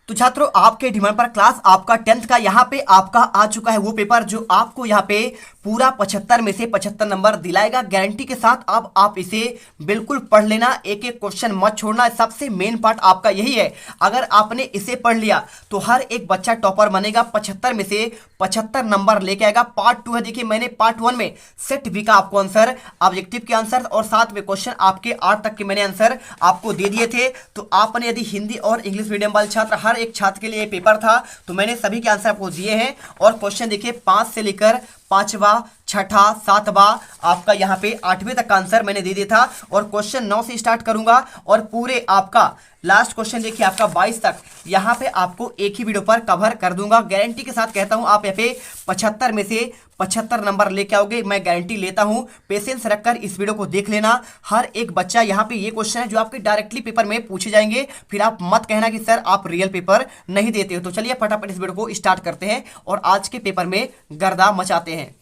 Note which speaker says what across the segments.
Speaker 1: तो छात्रों, आपके डिमांड पर क्लास आपका 10th का यहाँ पे आपका आ चुका है वो पेपर जो आपको यहाँ पे पूरा 75 में से 75 नंबर दिलाएगा गारंटी के साथ। अब आप इसे बिल्कुल पढ़ लेना, एक एक क्वेश्चन मत छोड़ना। सबसे मेन पार्ट आपका यही है, अगर आपने इसे पढ़ लिया तो हर एक बच्चा टॉपर बनेगा, 75 में से 75 नंबर लेके आएगा। पार्ट 2 है, देखिए मैंने पार्ट 1 में सेट बी का आपको आंसर, ऑब्जेक्टिव के आंसर और 7 में क्वेश्चन आपके 8 तक के मैंने आंसर आपको दे दिए थे। तो आपने यदि हिंदी और इंग्लिश मीडियम वाले छात्र, हर एक छात्र के लिए पेपर था, तो मैंने सभी के आंसर आपको दिए हैं। और क्वेश्चन देखिए 5 से लेकर 5वां, 6ठा, 7वां, आपका यहाँ पे 8वें तक का आंसर मैंने दे दिया था। और क्वेश्चन 9 से स्टार्ट करूंगा और पूरे आपका लास्ट क्वेश्चन देखिए आपका 22 तक यहाँ पे आपको एक ही वीडियो पर कवर कर दूंगा। गारंटी के साथ कहता हूं, आप यहाँ पे 75 में से 75 नंबर लेके आओगे, मैं गारंटी लेता हूं। पेशेंस रखकर इस वीडियो को देख लेना। हर एक बच्चा, यहाँ पे ये क्वेश्चन है जो आपके डायरेक्टली पेपर में पूछे जाएंगे, फिर आप मत कहना कि सर आप रियल पेपर नहीं देते हो। तो चलिए फटाफट इस वीडियो को स्टार्ट करते हैं और आज के पेपर में गर्दा मचाते हैं।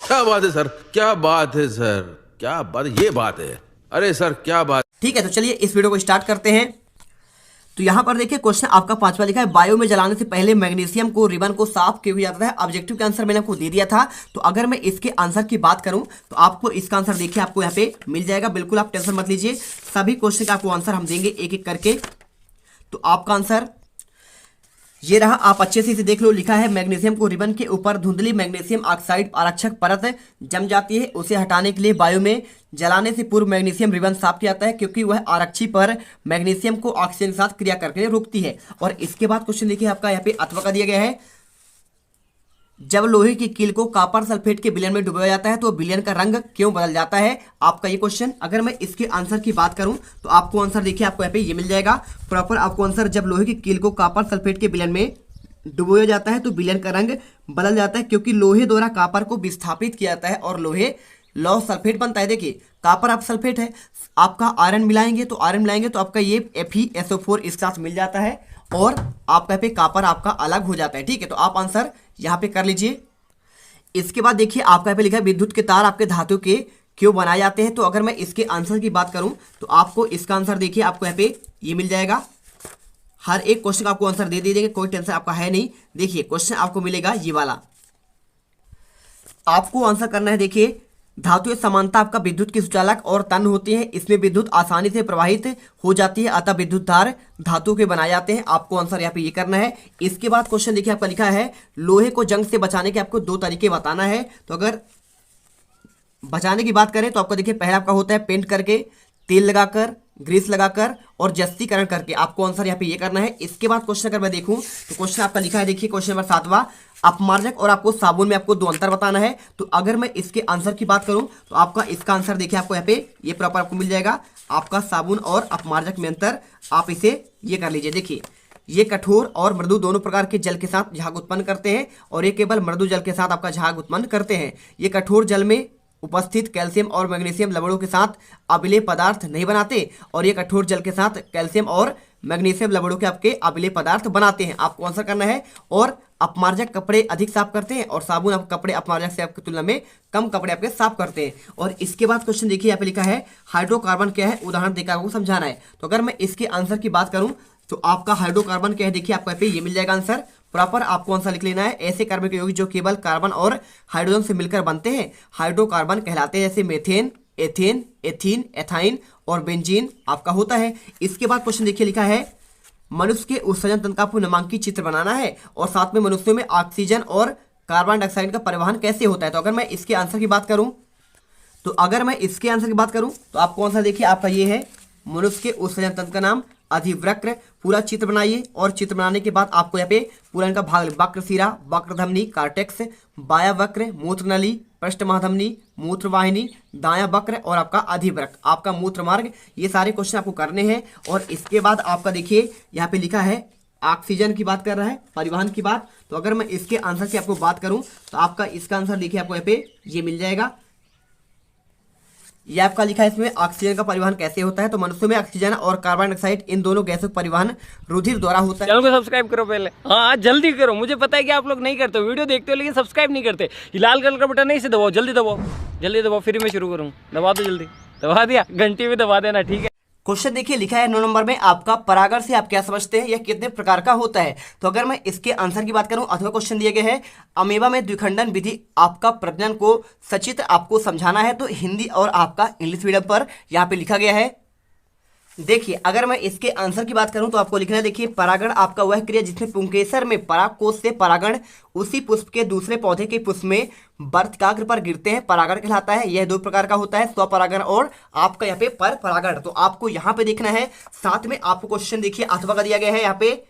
Speaker 2: क्या बात है सर, क्या बात है सर, क्या बात, ये बात है, अरे सर क्या बात।
Speaker 1: ठीक है, तो चलिए इस वीडियो को स्टार्ट करते हैं। तो यहां पर देखिए क्वेश्चन आपका 5वां लिखा है, बायो में जलाने से पहले मैग्नीशियम को रिबन को साफ क्यों किया जाता है। ऑब्जेक्टिव का आंसर मैंने आपको दे दिया था। तो अगर मैं इसके आंसर की बात करूं तो आपको इसका आंसर देखिए आपको यहाँ पे मिल जाएगा। बिल्कुल आप टेंशन मत लीजिए, सभी क्वेश्चन का आपको आंसर हम देंगे एक एक करके। तो आपका आंसर ये रहा, आप अच्छे से इसे देख लो। लिखा है मैग्नीशियम को रिबन के ऊपर धुंधली मैग्नीशियम ऑक्साइड आरक्षक परत जम जाती है, उसे हटाने के लिए बायो में जलाने से पूर्व मैग्नीशियम रिबन साफ किया जाता है क्योंकि वह आरक्षी पर मैग्नीशियम को ऑक्सीजन के साथ क्रिया करके रोकती है। और इसके बाद क्वेश्चन देखिए आपका यहाँ पे अथवा का दिया गया है, जब लोहे की कील को कॉपर सल्फेट के विलयन में डुबाया जाता है तो विलयन का रंग क्यों बदल जाता है, आपका ये क्वेश्चन। अगर मैं इसके आंसर की बात करूं तो आपको आंसर देखिए आपको यहाँ पे ये मिल जाएगा प्रॉपर आपको आंसर। जब लोहे की कील को कॉपर सल्फेट के विलयन में डुबोया जाता है तो विलयन का रंग बदल जाता है क्योंकि लोहे द्वारा कॉपर को विस्थापित किया जाता है और लोहे लौ सल्फेट बनता है। देखिए कॉपर आप सल्फेट है, आपका आयरन मिलाएंगे तो आपका ये FeSO4 इसके साथ मिल जाता है और आपका पे कॉपर आपका अलग हो जाता है। ठीक है, तो आप आंसर यहाँ पे कर लीजिए। इसके बाद देखिए आपका यहाँ पे लिखा है विद्युत के तार आपके धातु के क्यों बनाए जाते हैं। तो अगर मैं इसके आंसर की बात करूं तो आपको इसका आंसर देखिए आपको यहाँ पे ये मिल जाएगा। हर एक क्वेश्चन का आपको आंसर दे देंगे, कोई टेंशन आपका है नहीं। देखिए क्वेश्चन आपको मिलेगा ये वाला, आपको आंसर करना है। देखिए धातु समानता आपका विद्युत की सुचालक और तन्य होती है, इसमें विद्युत आसानी से प्रवाहित हो जाती है, अतः विद्युत तार धातु के बनाए जाते हैं। आपको आंसर यहाँ पे ये करना है। इसके बाद क्वेश्चन देखिए आपका लिखा है लोहे को जंग से बचाने के आपको 2 तरीके बताना है। तो अगर बचाने की बात करें तो आपको देखिए पहला आपका होता है पेंट करके, तेल लगाकर, ग्रीस लगाकर और जस्तीकरण करके। आपको आंसर यहाँ पे ये करना है। इसके बाद क्वेश्चन अगर मैं देखूं तो क्वेश्चन आपका लिखा है, देखिए क्वेश्चन नंबर 7वां, अपमार्जक और आपको साबुन में आपको 2 अंतर बताना है। तो अगर मैं इसके आंसर की बात करूं तो आपका इसका आंसर देखिए आपको यहाँ पे ये प्रॉपर आपको मिल जाएगा। आपका साबुन और अपमार्जक में अंतर आप इसे ये कर लीजिए। देखिए ये कठोर और मृदु दोनों प्रकार के जल के साथ झाग उत्पन्न करते हैं और ये केवल मृदु जल के साथ आपका झाग उत्पन्न करते हैं। ये कठोर जल में उपस्थित कैल्शियम और मैग्नीशियम लवणों के साथ अम्लीय पदार्थ नहीं बनाते और ये कठोर जल के साथ कैल्शियम और मैग्नीशियम लवणों के आपके अम्लीय पदार्थ बनाते हैं। आपको आंसर करना है। और अपमार्जक कपड़े अधिक साफ करते हैं और साबुन आप कपड़े अपमार्जक से आपकी तुलना में कम कपड़े आपके साफ करते हैं। और इसके बाद क्वेश्चन देखिए यहाँ पे लिखा है हाइड्रोकार्बन क्या है, उदाहरण देकर आपको समझाना है। तो अगर मैं इसके आंसर की बात करूं तो आपका हाइड्रोकार्बन क्या है, देखिए आपको यहाँ पे ये मिल जाएगा आंसर। प्रॉपर आपको आंसर लिख लेना है, ऐसे कार्बन के यौगिक जो केवल कार्बन और हाइड्रोजन से मिलकर बनते हैं हाइड्रोकार्बन कहलाते हैं, जैसे मेथेन, एथेन, एथीन, एथाइन और बेंजीन आपका होता है। इसके बाद क्वेश्चन देखिए लिखा है मनुष्य के उत्सर्जन तंत्र का आपको नामांकित चित्र बनाना है और साथ में मनुष्यों में ऑक्सीजन और कार्बन डाइऑक्साइड का परिवहन कैसे होता है। तो अगर मैं इसके आंसर की बात करूं तो आपको आंसर देखिए आपका ये है, मनुष्य के उत्सर्जन तंत्र का नाम अधिवृक्र। पूरा चित्र बनाइए और चित्र बनाने के बाद आपको यहाँ पे पूरा इनका भाग, वक्र शिरा, वक्र धमनी, कार्टेक्स, बाया वक्र, मूत्र नली, पृष्ठ महाधमनी, मूत्र वाहिनी, दाया वक्र और आपका अधिवृक्क, आपका मूत्र मार्ग। ये सारे क्वेश्चन आपको करने हैं। और इसके बाद आपका देखिए यहाँ पे लिखा है ऑक्सीजन की बात कर रहा है, परिवहन की बात। तो अगर मैं इसके आंसर की आपको बात करूं तो आपका इसका आंसर देखिए आपको यहाँ पे ये मिल जाएगा। ये आपका लिखा है इसमें ऑक्सीजन का परिवहन कैसे होता है। तो मनुष्यों में ऑक्सीजन और कार्बन डाइऑक्साइड इन दोनों गैसों का परिवहन रुधिर द्वारा होता है।
Speaker 3: चैनल को सब्सक्राइब करो पहले, हाँ जल्दी करो। मुझे पता है कि आप लोग नहीं करते हो, वीडियो देखते हो लेकिन सब्सक्राइब नहीं करते। ये लाल कलर का बटन नहीं से दबाओ, जल्दी दबाओ, जल्दी दबाओ, फिर मैं शुरू करूँ। दबा दो जल्दी, दबा दिया, घंटी भी दबा देना, ठीक है।
Speaker 1: क्वेश्चन देखिए लिखा है 9 नंबर में, आपका परागण से आप क्या समझते हैं, यह कितने प्रकार का होता है। तो अगर मैं इसके आंसर की बात करूं, अथवा क्वेश्चन दिए गए हैं अमीबा में द्विखंडन विधि आपका प्रजनन को सचित्र आपको समझाना है। तो हिंदी और आपका इंग्लिश मीडियम पर यहाँ पे लिखा गया है। देखिए अगर मैं इसके आंसर की बात करूं तो आपको लिखना है, देखिए परागण आपका वह क्रिया जिसमें पुंकेसर में परागकोश से परागण उसी पुष्प के दूसरे पौधे के पुष्प में वर्तिकाग्र पर गिरते हैं, परागण कहलाता है। यह दो प्रकार का होता है, स्वपरागण और आपका यहाँ पे पर परागण। तो आपको यहाँ पे देखना है। साथ में आपको क्वेश्चन देखिए अथवा का दिया गया है यहाँ पे,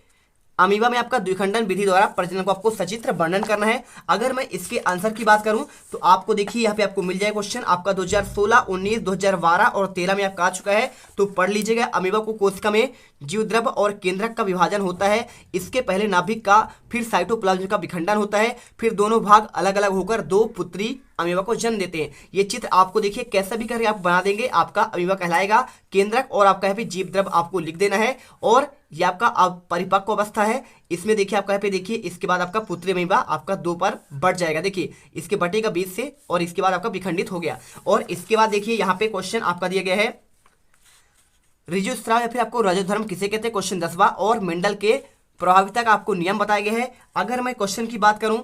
Speaker 1: अमीबा में आपका द्विखंडन विधि द्वारा प्रजनन को आपको सचित्र वर्णन करना है। अगर मैं इसके आंसर की बात करूं तो आपको देखिए यहाँ पे आपको मिल जाए क्वेश्चन आपका 2016, 19, 2012 और 13 में आपका आ चुका है। तो पढ़ लीजिएगा। अमीबा को कोशिका में जीवद्रव्य और केंद्रक का विभाजन होता है। इसके पहले नाभिक का, फिर साइटोप्लाज्म का विखंडन होता है, फिर दोनों भाग अलग अलग होकर दो पुत्री अमीबा को जन्म देते हैं। ये चित्र आपको देखिए कैसा भी करके आप बना देंगे, आपका अमीबा कहलाएगा। केंद्रक और आपका यहाँ पे जीवद्रव्य आपको लिख देना है। और ये आपका अब परिपक्व अवस्था है। इसमें देखिए आपका यहाँ पे देखिए इसके बाद आपका पुत्री अमीबा आपका 2 पर बढ़ जाएगा। देखिए इसके बटेगा 20 से और इसके बाद आपका विखंडित हो गया। और इसके बाद देखिए यहाँ पे क्वेश्चन आपका दिया गया है ऋजुस्राव या फिर आपको रजोधर्म किसे कहते हैं, क्वेश्चन 10वां। और मेंडल के प्रभाविता का आपको नियम बताए गए हैं। अगर मैं क्वेश्चन की बात करूं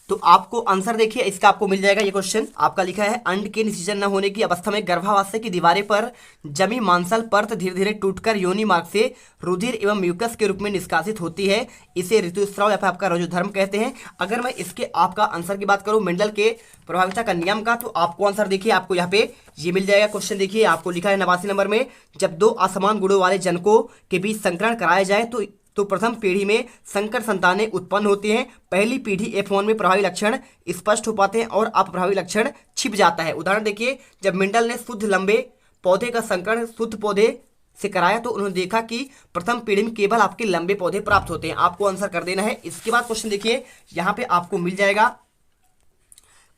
Speaker 1: तो आपको आंसर देखिए इसका आपको मिल जाएगा। ये क्वेश्चन आपका लिखा है, अंड के निषेचन न होने की अवस्था में गर्भाशय की दीवारें पर जमी मांसल परत धीरे धीरे टूटकर योनि मार्ग से रुधिर एवं म्यूकस के रूप में निष्कासित होती है। इसे ऋतुस्राव या फिर आपका रजोधर्म कहते हैं। अगर मैं इसके आपका आंसर की बात करूं मेंडल के प्रभाविता का नियम का, तो आपको आंसर देखिए आपको यहाँ पे ये मिल जाएगा। क्वेश्चन देखिए आपको लिखा है 89 नंबर में, जब 2 असमान गुणों वाले जनकों के बीच संकरण कराया जाए तो प्रथम पीढ़ी में संकर संतानें उत्पन्न होती हैं। पहली पीढ़ी F1 में प्रभावी लक्षण स्पष्ट हो पाते हैं और अप्रभावी लक्षण छिप जाता है। उदाहरण देखिए, जब मेंडल ने शुद्ध लंबे पौधे का संकरण शुद्ध पौधे से कराया तो उन्होंने देखा कि प्रथम पीढ़ी में केवल आपके लंबे पौधे प्राप्त होते हैं। आपको आंसर कर देना है। इसके बाद क्वेश्चन देखिए यहाँ पे आपको मिल जाएगा।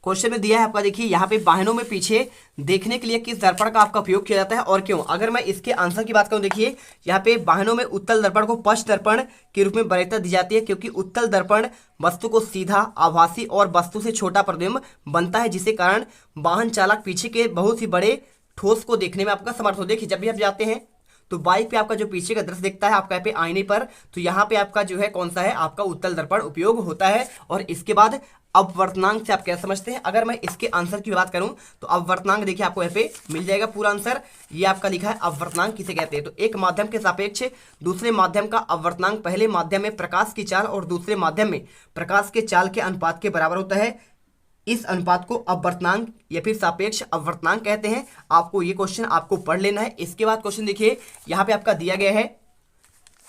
Speaker 1: क्वेश्चन में दिया है आपका, देखिए यहाँ पे वाहनों में पीछे देखने के लिए किस दर्पण का आपका उपयोग किया जाता है और क्यों। अगर मैं इसके आंसर की बात करूं, देखिए यहाँ पे वाहनों में उत्तल दर्पण को पश्च दर्पण के रूप में वरीयता दी जाती है, क्योंकि उत्तल दर्पण वस्तु को सीधा, आभासी और वस्तु से छोटा प्रतिबिंब बनता है, जिसके कारण वाहन चालक पीछे के बहुत ही बड़े ठोस को देखने में आपका समर्थ हो। देखिए जब भी आप जाते हैं तो बाइक पे आपका जो पीछे का दृश्य दिखता है आपका यहाँ पे आईने पर, तो यहाँ पे आपका जो है कौन सा है, आपका उत्तल दर्पण उपयोग होता है। और इसके बाद अपवर्तनांक से आप क्या समझते हैं। अगर मैं इसके आंसर की बात करूं तो अपवर्तनांक देखिए आपको यहाँ पे मिल जाएगा पूरा आंसर। ये आपका लिखा है अपवर्तनांक किसे कहते हैं। तो एक माध्यम के सापेक्ष दूसरे माध्यम का अपवर्तनांक पहले माध्यम में प्रकाश की चाल और दूसरे माध्यम में प्रकाश के चाल के अनुपात के बराबर होता है। इस अनुपात को अपवर्तनांक या फिर सापेक्ष अपवर्तनांक कहते हैं। आपको ये क्वेश्चन आपको पढ़ लेना है। इसके बाद क्वेश्चन देखिए यहाँ पे आपका दिया गया है,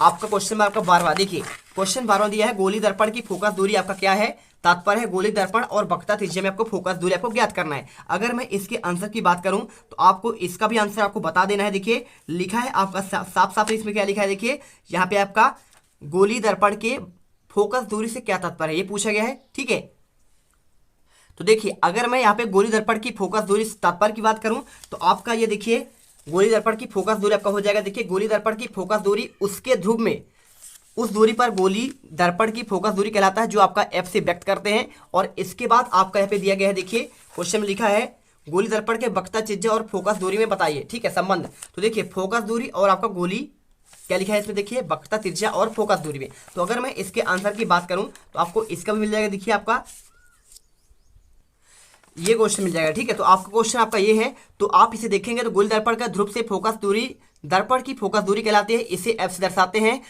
Speaker 1: आपका क्वेश्चन में आपका 12वां देखिए, क्वेश्चन 12वां दिया है, गोली दर्पण की फोकस दूरी आपका क्या है। तात्पर्य है गोली दर्पण और वक्ता त्रिज्या में आपको फोकस दूरी आपको ज्ञात करना है। अगर मैं इसके आंसर की बात करूं तो आपको इसका भी आंसर आपको बता देना है। देखिए लिखा है आपका साफ साफ इसमें क्या लिखा है, देखिए यहाँ पे आपका गोली दर्पण के फोकस दूरी से क्या तात्पर्य है, ये पूछा गया है। ठीक है, तो देखिए अगर मैं यहाँ पे गोली दर्पण की फोकस दूरी तात्पर्य की बात करूं तो आपका ये देखिए गोली दर्पण की फोकस दूरी आपका हो जाएगा। देखिए गोली दर्पण की फोकस दूरी उसके ध्रुव में उस दूरी पर गोली दर्पण की फोकस दूरी कहलाता है, जो आपका F से व्यक्त करते हैं। और इसके बाद आपका यहाँ पे दिया गया है, देखिए क्वेश्चन में लिखा है गोली दर्पण के वक्ता त्रिज्या और फोकस दूरी में बताइए। ठीक है, संबंध। तो देखिए फोकस दूरी और आपका गोली क्या लिखा है इसमें, देखिए वक्ता त्रिज्या और फोकस दूरी में। तो अगर मैं इसके आंसर की बात करूं तो आपको इसका भी मिल जाएगा। देखिए आपका ये क्वेश्चन मिल जाएगा। ठीक है, तो आपका क्वेश्चन आपका ये है, तो आप इसे देखेंगे तो गोली दर्पण का ध्रुव से फोकस दूरी दर्पण की फोकस दूरी कहलाती है। इसे F से दर्शाते हैं।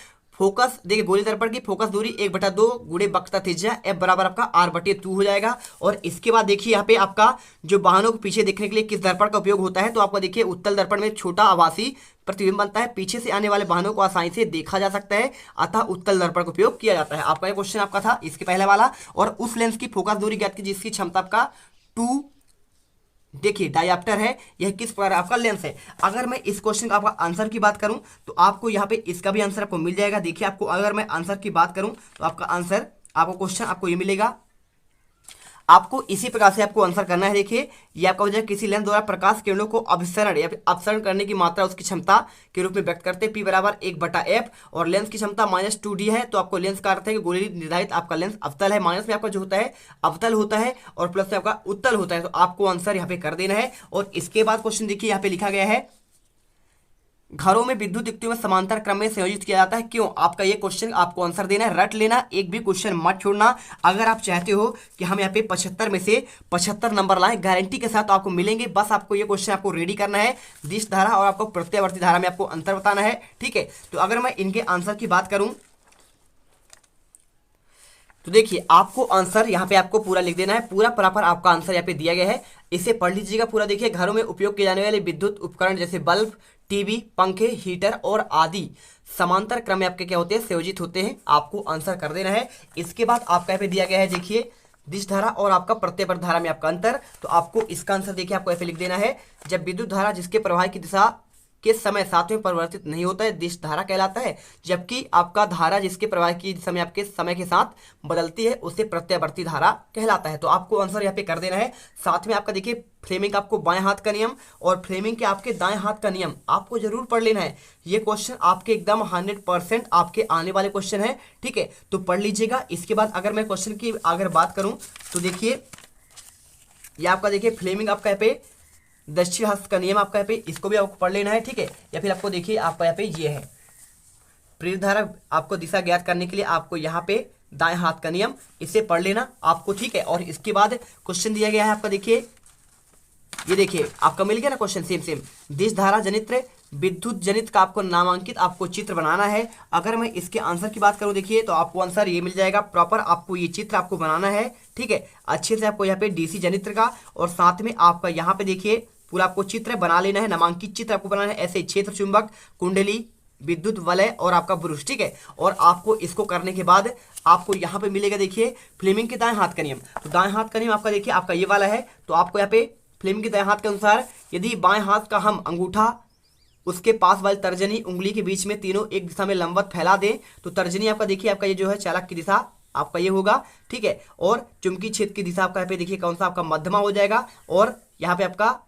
Speaker 1: फोकस देखिए गोली दर्पण की फोकस दूरी 1/2 गुणे वक्ता त्रिज्या F बराबर आपका R/2 हो जाएगा। और इसके बाद देखिए यहाँ पे आपका जो वाहनों को पीछे देखने के लिए किस दर्पण का उपयोग होता है, तो आपको देखिए उत्तल दर्पण में छोटा आभासी प्रतिबिंब बनता है, पीछे से आने वाले वाहनों को आसानी से देखा जा सकता है, अतः उत्तल दर्पण का उपयोग किया जाता है। आपका ये क्वेश्चन आपका था इसके पहले वाला। और उस लेंस की फोकस दूरी ज्ञात की जिसकी क्षमता आपका 2 देखिए डायप्टर है, यह किस प्रकार आपका लेंस है। अगर मैं इस क्वेश्चन का आपका आंसर की बात करूं तो आपको यहाँ पे इसका भी आंसर आपको मिल जाएगा। देखिए आपको अगर मैं आंसर की बात करूं तो आपका आंसर आपको क्वेश्चन आपको ये मिलेगा। आपको इसी प्रकार से आपको आंसर करना है। देखिए ये आपका हो जाए किसी लेंस द्वारा प्रकाश किरणों को अभिसरण या फिर अपसरण करने की मात्रा उसकी क्षमता के रूप में व्यक्त करते हैं, P बराबर 1/F। और लेंस की क्षमता -2D है, तो आपको लेंस का अर्थ है कि गोली निर्धारित आपका लेंस अवतल है। माइनस में आपका जो होता है अवतल होता है और प्लस में आपका उत्तल होता है। तो आपको आंसर यहाँ पे कर देना है। और इसके बाद क्वेश्चन देखिए यहाँ पे लिखा गया है, घरों में विद्युत युक्तियों में समांतर क्रम में संयोजित किया जाता है, क्यों? आपका ये क्वेश्चन आपको आंसर देना है, रट लेना, एक भी क्वेश्चन मत छोड़ना। अगर आप चाहते हो कि हम यहाँ पे 75 में से 75 नंबर लाएं गारंटी के साथ, तो आपको मिलेंगे। बस आपको ये क्वेश्चन आपको रेडी करना है, दिश धारा और आपको प्रत्यावर्ती धारा में आपको अंतर बताना है, ठीक है। तो अगर मैं इनके आंसर की बात करूं तो देखिए, आपको आंसर यहाँ पे आपको पूरा लिख देना है, पूरा प्रॉपर आपका आंसर यहाँ पे दिया गया है, इसे पढ़ लीजिएगा पूरा। देखिए, घरों में उपयोग किए जाने वाले विद्युत उपकरण जैसे बल्ब, टीवी, पंखे, हीटर और आदि समांतर क्रम में आपके क्या होते हैं, संयोजित होते हैं। आपको आंसर कर देना है। इसके बाद आपका यहाँ पे दिया गया है, देखिए, दिश धारा और आपका प्रत्यवर्त धारा में आपका अंतर। तो आपको इसका आंसर देखिए आपको यहाँ पे लिख देना है, जब विद्युत धारा जिसके प्रवाह की दिशा के समय साथ में परिवर्तित नहीं होता है, दिश धारा कहलाता है। जबकि आपका धारा जिसके प्रवाह की समय आपके समय के साथ बदलती है, उसे प्रत्यावर्ती धारा कहलाता है। तो आपको आंसर यहाँ पे कर देना है। साथ में आपका देखिए, फ्लेमिंग आपको बाएं हाथ का नियम और फ्लेमिंग के आपके दाएं हाथ का नियम आपको जरूर पढ़ लेना है। ये क्वेश्चन आपके एकदम 100% आपके आने वाले क्वेश्चन है, ठीक है, तो पढ़ लीजिएगा। इसके बाद अगर मैं क्वेश्चन की अगर बात करूं तो देखिए, ये आपका देखिए फ्लेमिंग आपका यहाँ पे दक्षिण हस्त का नियम आपका यहाँ पे, इसको भी आपको पढ़ लेना है, ठीक है। या फिर आपको देखिए आपका यहाँ पे ये है प्रेरित धारा, आपको दिशा ज्ञात करने के लिए आपको यहाँ पे दाएं हाथ का नियम, इसे पढ़ लेना आपको, ठीक है। और इसके बाद क्वेश्चन दिया गया है आपका, देखिए ये देखिए आपका मिल गया ना क्वेश्चन, सेम दिश धारा जनित विद्युत जनित का आपको नामांकित आपको चित्र बनाना है। अगर मैं इसके आंसर की बात करूं देखिए, तो आपको आंसर ये मिल जाएगा प्रॉपर, आपको ये चित्र आपको बनाना है, ठीक है, अच्छे से आपको यहाँ पे डीसी जनित्र का, और साथ में आपका यहाँ पे देखिए पूरा आपको चित्र बना लेना है, नामांकित चित्र आपको बनाना है, ऐसे क्षेत्र, चुंबक, कुंडली, विद्युत वलय और आपका ब्रुश, ठीक है। और आपको इसको करने के बाद आपको यहाँ पे मिलेगा देखिए फ्लेमिंग के दाएं हाथ का नियम। तो दाएं हाथ का नियम आपका देखिए आपका ये वाला है। तो आपको यहाँ पे फ्लेमिंग के दाएं हाथ के अनुसार, यदि बाएं हाथ का हम अंगूठा उसके पास वाली तर्जनी उंगली के बीच में तीनों एक दिशा में लंबवत फैला दें, तो तर्जनी आपका देखिए आपका ये जो है चालक की दिशा आपका ये होगा, ठीक है। और चुंबकीय क्षेत्र की दिशा आपका यहाँ पे देखिए कौन सा आपका मध्यमा हो जाएगा, और यहाँ पे आपका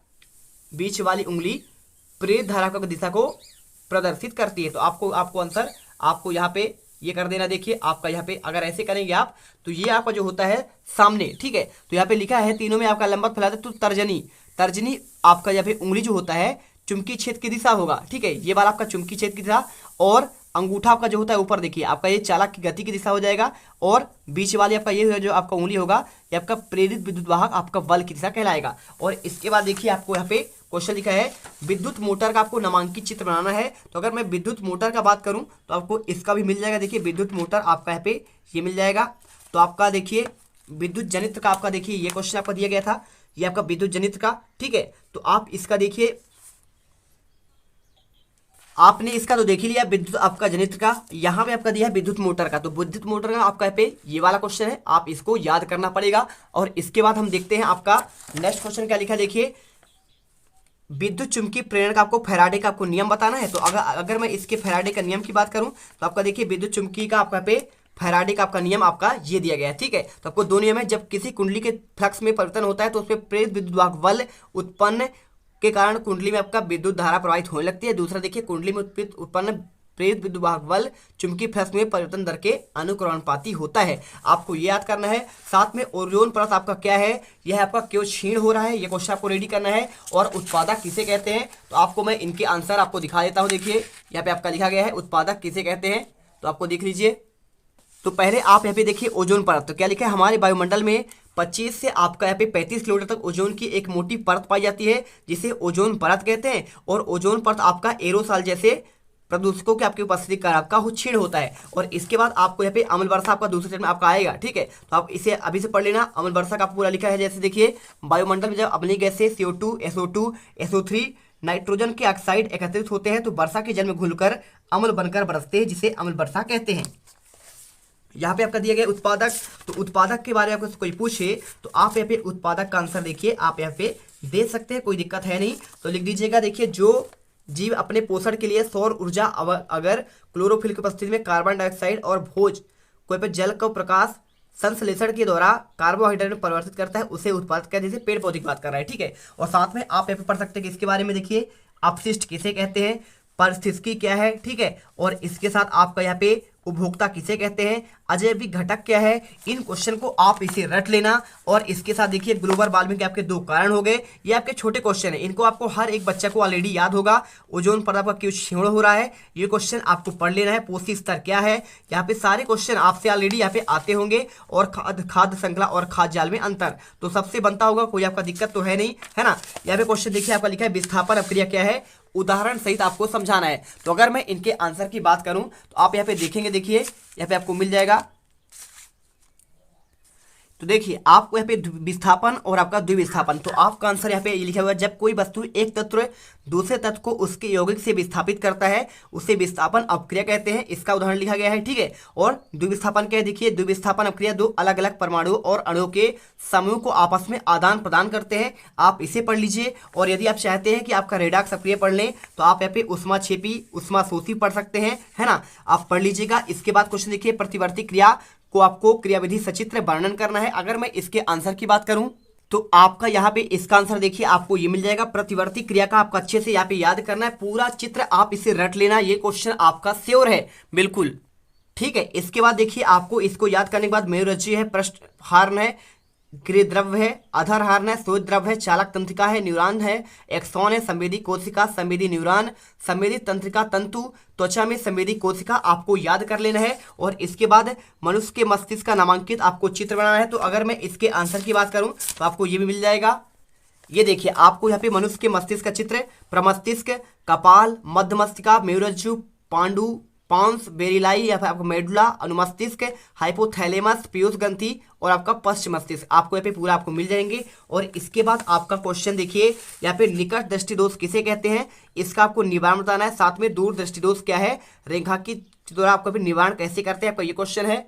Speaker 1: बीच वाली उंगली प्रेरित धारा की दिशा को प्रदर्शित करती है। तो आपको आंसर आपको यहाँ पे ये कर देना। देखिए आपका यहाँ पे अगर ऐसे करेंगे आप, तो ये आपका जो होता है सामने, ठीक है। तो यहाँ पे लिखा है तीनों में आपका लंबवत फैला दे, तो तर्जनी आपका यहाँ पे उंगली जो होता है चुंबकीय क्षेत्र की दिशा होगा, ठीक है, ये वाला आपका चुंबकीय क्षेत्र की दिशा, और अंगूठा आपका जो होता है ऊपर देखिए आपका ये चालक की गति की दिशा हो जाएगा, और बीच वाली आपका ये जो आपका उंगली होगा ये आपका प्रेरित विद्युत वाहक आपका बल की दिशा कहलाएगा। और इसके बाद देखिए आपको यहाँ पे क्वेश्चन लिखा है विद्युत मोटर का आपको नामांकित चित्र बनाना है। तो अगर मैं विद्युत मोटर का बात करूं तो आपको इसका भी मिल जाएगा। देखिए विद्युत मोटर आपका यहाँ पे ये मिल जाएगा। तो आपका देखिए विद्युत जनित्र का आपका देखिए ये क्वेश्चन आपका दिया गया था, ये आपका विद्युत जनित्र का, ठीक है। तो आप इसका देखिए, आपने इसका तो देख ही लिया विद्युत आपका जनित्र का, यहाँ पे आपका दिया है विद्युत मोटर का। तो विद्युत मोटर का आपका यहाँ पे ये वाला क्वेश्चन है, आप इसको याद करना पड़ेगा। और इसके बाद हम देखते हैं आपका नेक्स्ट क्वेश्चन क्या लिखा है। देखिए विद्युत चुंबकीय प्रेरण का आपको फैराडे का आपको नियम बताना है। तो अगर मैं इसके फैराडे का नियम की बात करूं तो आपका देखिए विद्युत चुंबकीय का आपका पे फैराडे का आपका नियम आपका ये दिया गया है, ठीक है। तो आपको दो नियम है, जब किसी कुंडली के फ्लक्स में परिवर्तन होता है तो उसमें प्रेरित विद्युत वाहक बल उत्पन्न के कारण कुंडली में आपका विद्युत धारा प्रवाहित होने लगती है। दूसरा देखिए कुंडली में उत्पन्न प्रेरित विद्युत वाहक बल चुंबकीय फ्लक्स में परिवर्तन दर के अनुक्रमणपाती होता है। आपको ये याद करना है। साथ में ओजोन परत आपका क्या है, यह आपका क्यों क्षीण हो रहा है, ये क्वेश्चन आपको रेडी करना है। और उत्पादक किसे कहते हैं, तो आपको मैं इनके आंसर आपको दिखा देता हूँ। देखिए यहाँ पे आपका लिखा गया है उत्पादक किसे कहते हैं, तो आपको देख लीजिए। तो पहले आप यहाँ पे देखिए ओजोन परत, तो क्या लिखा है, हमारे वायुमंडल में 25 से आपका यहाँ पे 35 किलोमीटर तक ओजोन की एक मोटी परत पाई जाती है जिसे ओजोन परत कहते हैं। और ओजोन परत आपका एरोसॉल जैसे प्रदूषकों के आपकी उपस्थिति का आपका क्षीण होता है। और इसके बाद आपको यहाँ पे अम्ल वर्षा आपका दूसरे चरण में आपका आएगा, ठीक है। तो आप इसे अभी से पढ़ लेना। अम्ल वर्षा का पूरा लिखा है, जैसे देखिए वायुमंडल में जब अम्लीय गैसें CO2, SO2, SO3, नाइट्रोजन के ऑक्साइड एकत्रित होते हैं तो वर्षा के जल में घुलकर अम्ल बनकर बरसते हैं, जिसे अम्ल वर्षा कहते हैं। यहाँ पे आपका दिया गया उत्पादक, तो उत्पादक के बारे में आपको कोई पूछे तो आप यहाँ पे उत्पादक का आंसर देखिए आप यहाँ पे दे सकते हैं, कोई दिक्कत है नहीं। तो लिख दीजिएगा, देखिए जो जीव अपने पोषण के लिए सौर ऊर्जा अगर क्लोरोफिल की उपस्थिति में कार्बन डाइऑक्साइड और भोज कोई पर जल को प्रकाश संश्लेषण के द्वारा कार्बोहाइड्रेट में परिवर्तित करता है उसे उत्पादक कहते हैं, जैसे पेड़ पौधे की बात कर रहा है, ठीक है। और साथ में आप यहाँ पे पढ़ सकते हैं कि इसके बारे में देखिए अपशिष्ट किसे कहते हैं, पारिस्थितिकी क्या है, ठीक है। और इसके साथ आपका यहाँ पे उपभोक्ता किसे कहते हैं, अजैविक घटक क्या है। इन क्वेश्चन को आप इसे रट लेना। और इसके साथ देखिए ग्लोबल वार्मिंग के आपके 2 कारण हो गए। ये आपके छोटे क्वेश्चन है, इनको आपको हर एक बच्चा को ऑलरेडी याद होगा। ओजोन परत का क्यों क्षीण हो रहा है, ये क्वेश्चन आपको पढ़ लेना है। पोषी स्तर क्या है, यहाँ पे सारे क्वेश्चन आपसे ऑलरेडी यहाँ पे आते होंगे। और खाद्य श्रृंखला और खाद्य जाल में अंतर तो सबसे बनता होगा, कोई आपका दिक्कत तो है नहीं, है ना। यहाँ पे क्वेश्चन देखिए आपका लिखा है विस्थापन अपक्रिया क्या है, उदाहरण सहित आपको समझाना है। तो अगर मैं इनके आंसर की बात करूं तो आप यहाँ पे देखेंगे, देखिए यहाँ पे आपको मिल जाएगा। तो देखिए आपको यहाँ पे विस्थापन और आपका द्विविस्थापन, तो आपका आंसर यहाँ पे लिखा हुआ है जब कोई वस्तु एक तत्व दूसरे तत्व को उसके यौगिक से विस्थापित करता है उसे विस्थापन अपक्रिया कहते हैं। इसका उदाहरण लिखा गया है, ठीक है। और द्विविस्थापन क्या है, देखिए द्विविस्थापन अपक्रिया 2 अलग अलग परमाणु और अणुओं के समूह को आपस में आदान प्रदान करते हैं। आप इसे पढ़ लीजिए। और यदि आप चाहते हैं कि आपका रेडॉक्स अपक्रिया पढ़ लें तो आप यहाँ पे उष्माक्षेपी उष्माशोषी पढ़ सकते हैं, है ना, आप पढ़ लीजिएगा। इसके बाद क्वेश्चन देखिए प्रतिवर्ती क्रिया को आपको क्रियाविधि सचित्र वर्णन करना है। अगर मैं इसके आंसर की बात करूं तो आपका यहाँ पे इसका आंसर देखिए आपको ये मिल जाएगा। प्रतिवर्ती क्रिया का आपको अच्छे से यहाँ पे याद करना है, पूरा चित्र आप इसे रट लेना। ये क्वेश्चन आपका श्योर है बिल्कुल, ठीक है। इसके बाद देखिए आपको इसको याद करने के बाद मेरुरज्जु है, पृष्ठ हार्न है, गृह द्रव्य है, अधर हार्न है, स्वेद द्रव्य है, चालक तंत्रिका है, न्यूरॉन है, एक्सॉन है, संवेदी कोशिका, संवेदी न्यूरॉन, संवेदी तंत्रिका तंतु, त्वचा में संवेदी कोशिका आपको याद कर लेना है। और इसके बाद मनुष्य के मस्तिष्क का नामांकित आपको चित्र बनाना है। तो अगर मैं इसके आंसर की बात करूं तो आपको ये भी मिल जाएगा। ये देखिए आपको यहाँ पे मनुष्य के मस्तिष्क का चित्र, प्रमस्तिष्क, कपाल, मध्यमस्तिका, मेरुरज्जु, पांडु, पांस, बेरिलाई या फिर आपको मेडुला, अनुमस्तिष्क, हाइपोथैलेमस, पीयूष ग्रंथि और आपका पश्च मस्तिष्क आपको यहाँ पे पूरा आपको मिल जाएंगे। और इसके बाद आपका क्वेश्चन देखिए यहाँ पे निकट दृष्टि दोष किसे कहते हैं, इसका आपको निवारण बताना है। साथ में दूर दृष्टि दोष क्या है, रेखांकित द्वारा आपको निवारण कैसे करते हैं, आपका ये क्वेश्चन है।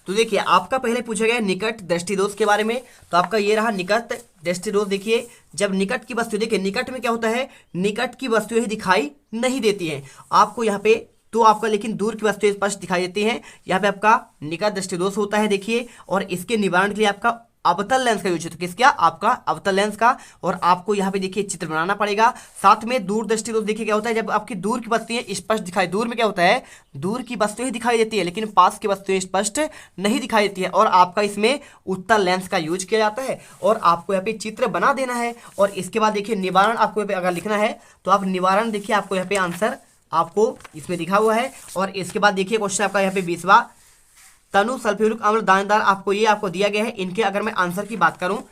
Speaker 1: तो देखिए आपका पहले पूछा गया निकट दृष्टि दोष के बारे में, तो आपका ये रहा निकट दृष्टि दोष। देखिए जब निकट की वस्तु, देखिए निकट में क्या होता है, निकट की वस्तुएं ही दिखाई नहीं देती हैं आपको यहाँ पे, तो आपका लेकिन दूर की वस्तुएं स्पष्ट दिखाई देती हैं। यहाँ पे आपका निकट दृष्टि दोष होता है देखिए। और इसके निवारण के लिए आपका अवतल लेंस का यूज होता है, किसका, आपका अवतल लेंस का। और आपको यहाँ पे देखिए चित्र बनाना पड़ेगा। साथ में दूर दृष्टि दोष देखिए क्या होता है, जब आपकी दूर की वस्तुएं स्पष्ट दिखाई, दूर में क्या होता है, दूर की वस्तुएं दिखाई देती है लेकिन पास की वस्तुएं स्पष्ट नहीं दिखाई देती है। और आपका इसमें उत्तल लेंस का यूज किया जाता है। और आपको यहाँ पे चित्र बना देना है। और इसके बाद देखिए निवारण आपको अगर लिखना है तो आप निवारण देखिए आपको यहाँ पे आंसर आपको इसमें दिखा हुआ है। और इसके बाद देखिए क्वेश्चन आपका यहाँ पे 20वां, तनु सल्फ्यूरिक अम्ल दानेदार, आपको ये आपको दिया गया है। इनके अगर मैं आंसर की बात करूं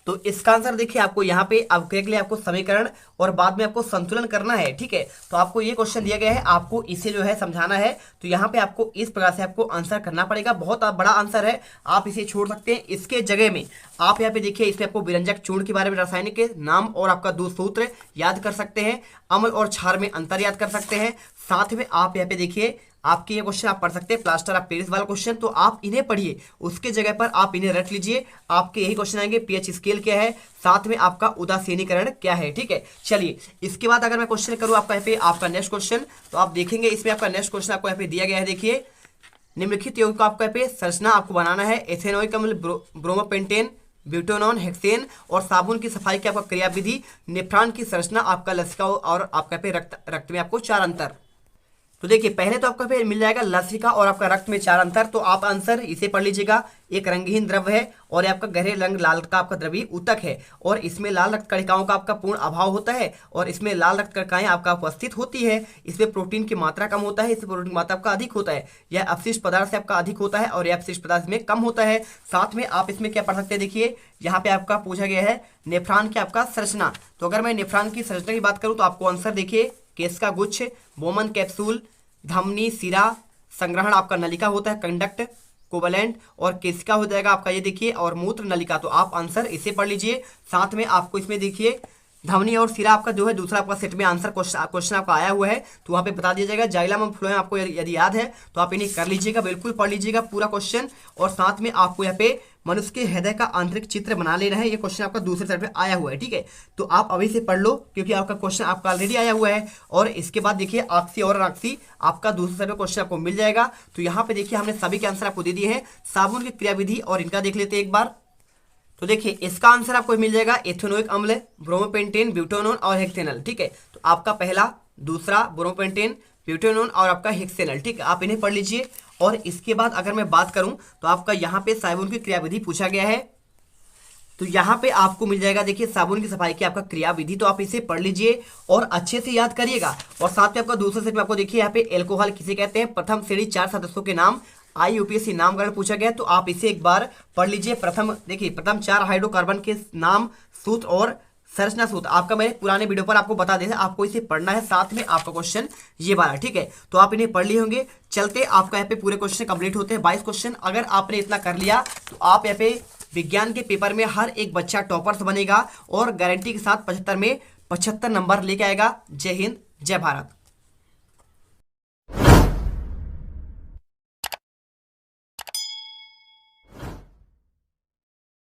Speaker 1: तो इसका आंसर देखिए आपको यहाँ पे आपके लिए आपको समीकरण और बाद में आपको संतुलन करना है, ठीक है। तो आपको ये क्वेश्चन दिया गया है, आपको इसे जो है समझाना है। तो यहाँ पे आपको इस प्रकार से आपको आंसर करना पड़ेगा। बहुत बड़ा आंसर है, आप इसे छोड़ सकते हैं। इसके जगह में आप यहाँ पे देखिए इसमें आपको विरंजक चूर्ण के बारे में रासायनिक के नाम और आपका 2 सूत्र याद कर सकते हैं, अम्ल और क्षार में अंतर याद कर सकते हैं। साथ में आप यहाँ पे देखिए आपके ये क्वेश्चन आप पढ़ सकते हैं, प्लास्टर ऑफ पेरिस वाला क्वेश्चन, तो आप इन्हें पढ़िए, उसके जगह पर आप इन्हें रट लीजिए। आपके यही क्वेश्चन आएंगे, पीएच स्केल क्या है, साथ में आपका उदासीनीकरण क्या है, ठीक है। चलिए इसके बाद अगर मैं क्वेश्चन करूँ आपका यहाँ पे आपका नेक्स्ट क्वेश्चन, तो आप देखेंगे इसमें आपका नेक्स्ट क्वेश्चन आपको यहाँ पे दिया गया है। देखिए निम्नलिखित यौगिक को आपको यहाँ पे संरचना आपको बनाना है। एथेनोइक अम्ल, ब्रोमोपेंटेन, ब्यूटेनॉन, हेक्सेन और साबुन की सफाई की आपका क्रियाविधि, नेफ्रॉन की संरचना, आपका लसिका और आपका पे रक्त में आपको 4 अंतर। तो देखिए पहले तो आपका फिर मिल जाएगा लसिका और आपका रक्त में 4 अंतर। तो आप आंसर इसे पढ़ लीजिएगा। एक रंगहीन द्रव्य है और आपका गहरे रंग लाल का आपका द्रव्य ऊतक है और इसमें लाल रक्त कणिकाओं का आपका पूर्ण अभाव होता है और इसमें लाल रक्त कणिकाएं आपका उपस्थित होती है। इसमें प्रोटीन की मात्रा कम होता है, इसमें प्रोटीन की मात्रा आपका अधिक होता है। यह अपशिष्ट पदार्थ से आपका अधिक होता है और यह अपशिष्ट पदार्थ में कम होता है। साथ में आप इसमें क्या पढ़ सकते हैं, देखिए यहाँ पे आपका पूछा गया है नेफ्रॉन की आपका संरचना। तो अगर मैं नेफ्रॉन की संरचना की बात करूँ तो आपको आंसर देखिए केश का गुच्छ, बोमन कैप्सूल, धमनी, सिरा, संग्रहण आपका नलिका होता है, कंडक्ट, कोवलेंट और केशिका हो जाएगा आपका ये देखिए, और मूत्र नलिका। तो आप आंसर इसे पढ़ लीजिए। साथ में आपको इसमें देखिए धमनी और सिरा आपका जो है दूसरा आपका सेट में आंसर क्वेश्चन आपका आया हुआ है, तो वहाँ पे बता दिया जाएगा। जाइलम और फ्लोएम आपको यदि याद है तो आप इन्हें कर लीजिएगा, बिल्कुल पढ़ लीजिएगा पूरा क्वेश्चन। और साथ में आपको यहाँ पे मनुष्य के हृदय का आंतरिक चित्र बना लेना है। ये क्वेश्चन आपका दूसरे सेट में आया हुआ है, ठीक है। तो आप अभी से पढ़ लो क्योंकि आपका क्वेश्चन आपका ऑलरेडी आया हुआ है। और इसके बाद देखिए आक्सी और अनाक्सी आपका दूसरे सेट में क्वेश्चन आपको मिल जाएगा। तो यहाँ पे देखिए हमने सभी के आंसर आपको दे दिए हैं। साबुन की क्रियाविधि और इनका देख लेते हैं एक बार। तो देखिए इसका आंसर आपको मिल जाएगा एथेनोइक अम्ल, ब्रोमोपेंटेन, ब्यूटेनॉन और हेक्सेनल, ठीक है। तो आपका पहला दूसरा ब्रोमोपेंटेन, ब्यूटेनॉन और आपका हेक्सेनल। ठीक है, आप इन्हें पढ़ लीजिए। और इसके बाद अगर मैं बात करूं तो आपका यहाँ पे साबुन की क्रियाविधि पूछा गया है, तो यहाँ पे आपको मिल जाएगा, देखिए साबुन की सफाई की आपका क्रियाविधि, तो आप इसे पढ़ लीजिए और अच्छे से याद करिएगा। और साथ में आपका दूसरे सेट में आपको देखिए यहाँ पे एल्कोहल किसे कहते हैं, प्रथम श्रेणी 4 सदस्यों के नाम, IUPAC नामकरण पूछा गया, तो आप इसे एक बार पढ़ लीजिए। प्रथम 4 हाइड्रोकार्बन के नाम, सूत्र और संरचना सूत्र आपका मैंने पुराने वीडियो पर आपको बता दिया था, आपको इसे पढ़ना है। साथ में आपका क्वेश्चन ये वाला, ठीक है, तो आप इन्हें पढ़ लिए होंगे। चलते आपका यहाँ पे पूरे क्वेश्चन कंप्लीट होते हैं, 22 क्वेश्चन। अगर आपने इतना कर लिया तो आप यहाँ पे विज्ञान के पेपर में हर एक बच्चा टॉपर्स बनेगा और गारंटी के साथ 75 में 75 नंबर लेके आएगा। जय हिंद, जय भारत।